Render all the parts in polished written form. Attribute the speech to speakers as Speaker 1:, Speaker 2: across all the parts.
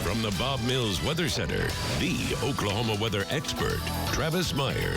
Speaker 1: From the Bob Mills Weather Center, the Oklahoma weather expert, Travis Meyer.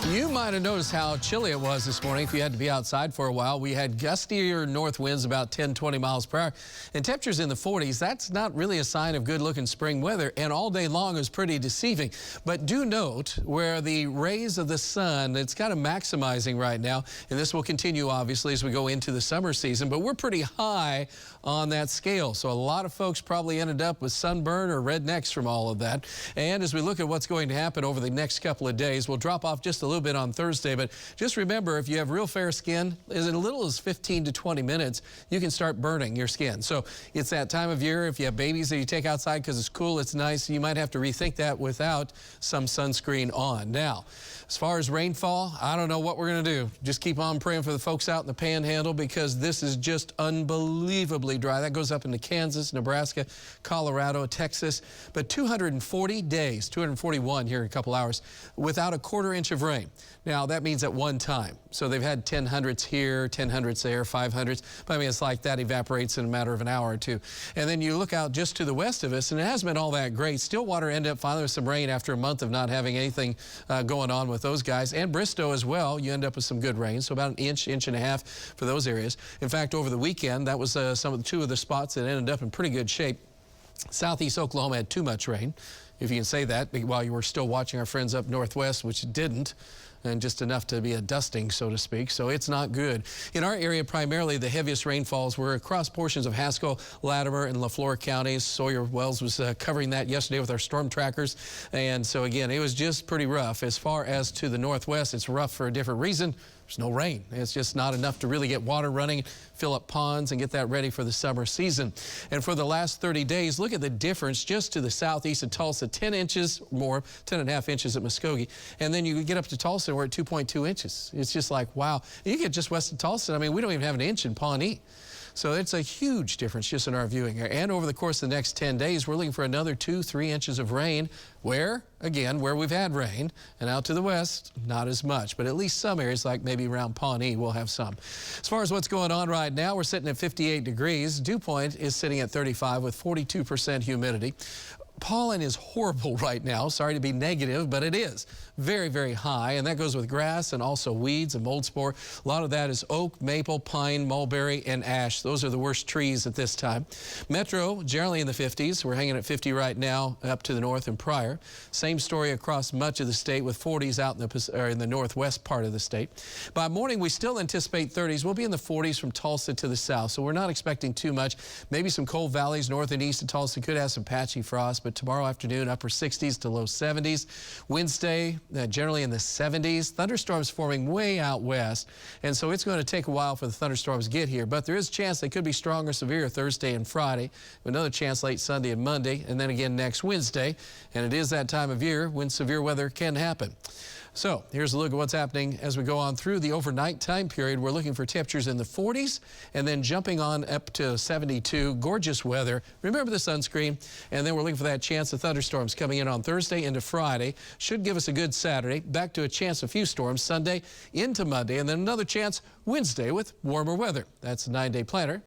Speaker 2: You might have noticed how chilly it was this morning if you had to be outside for a while. We had gustier north winds about 10, 20 miles per hour and temperatures in the 40s. That's not really a sign of good looking spring weather, and all day long is pretty deceiving. But do note where the rays of the sun, it's kind of maximizing right now, and this will continue obviously as we go into the summer season, but we're pretty high on that scale. So a lot of folks probably ended up with sunburn or rednecks from all of that. And as we look at what's going to happen over the next couple of days, we'll drop off just a little bit on Thursday, but just remember, if you have real fair skin, as little as 15 to 20 minutes, you can start burning your skin. So it's that time of year. If you have babies that you take outside because it's cool, it's nice, you might have to rethink that without some sunscreen on. Now, as far as rainfall, I don't know what we're going to do. Just keep on praying for the folks out in the panhandle because this is just unbelievably dry. That goes up into Kansas, Nebraska, Colorado, Texas, but 240 days, 241 here in a couple hours, without a quarter-inch of rain. Now, that means at one time. So they've had 10 hundredths here, 10 hundredths there, 5 hundredths. But I mean, it's like that evaporates in a matter of an hour or two. And then you look out just to the west of us, and it hasn't been all that great. Stillwater ended up finally with some rain after a month of not having anything going on with those guys. And Bristow as well, you end up with some good rain. So about an inch, inch and a half for those areas. In fact, over the weekend, that was two of the spots that ended up in pretty good shape. Southeast Oklahoma had too much rain, if you can say that, while you were still watching our friends up northwest, which didn't, and just enough to be a dusting, so to speak. So it's not good. In our area, primarily, the heaviest rainfalls were across portions of Haskell, Latimer, and LaFleur counties. Sawyer Wells was covering that yesterday with our storm trackers. And so, again, it was just pretty rough. As far as to the northwest, it's rough for a different reason. There's no rain. It's just not enough to really get water running, fill up ponds, and get that ready for the summer season. And for the last 30 days, look at the difference just to the southeast of Tulsa, 10 inches more, 10.5 inches at Muskogee. And then you get up to Tulsa, and we're at 2.2 inches. It's just like, wow. You get just west of Tulsa, I mean, we don't even have an inch in Pawnee. So it's a huge difference just in our viewing here. And over the course of the next 10 days, we're looking for another 2-3 inches of rain. Where? Again, where we've had rain. And out to the west, not as much. But at least some areas, like maybe around Pawnee, will have some. As far as what's going on right now, we're sitting at 58 degrees. Dew point is sitting at 35 with 42% humidity. Pollen is horrible right now. Sorry to be negative, but it is very, very high, and that goes with grass and also weeds and mold spore. A lot of that is oak, maple, pine, mulberry, and ash. Those are the worst trees at this time. Metro, generally in the 50s. We're hanging at 50 right now up to the north and Pryor. Same story across much of the state with 40s out in the northwest part of the state. By morning, we still anticipate 30s. We'll be in the 40s from Tulsa to the south, so we're not expecting too much. Maybe some cold valleys north and east of Tulsa could have some patchy frost, but tomorrow afternoon, upper 60s to low 70s. Wednesday, generally in the 70s. Thunderstorms forming way out west, and so it's going to take a while for the thunderstorms to get here, but there is a chance they could be strong or severe Thursday and Friday. Another chance late Sunday and Monday, and then again next Wednesday. And it is that time of year when severe weather can happen. So here's a look at what's happening as we go on through the overnight time period. We're looking for temperatures in the 40s and then jumping on up to 72. Gorgeous weather. Remember the sunscreen. And then we're looking for that chance of thunderstorms coming in on Thursday into Friday. Should give us a good Saturday. Back to a chance of a few storms Sunday into Monday. And then another chance Wednesday with warmer weather. That's a 9-day planner.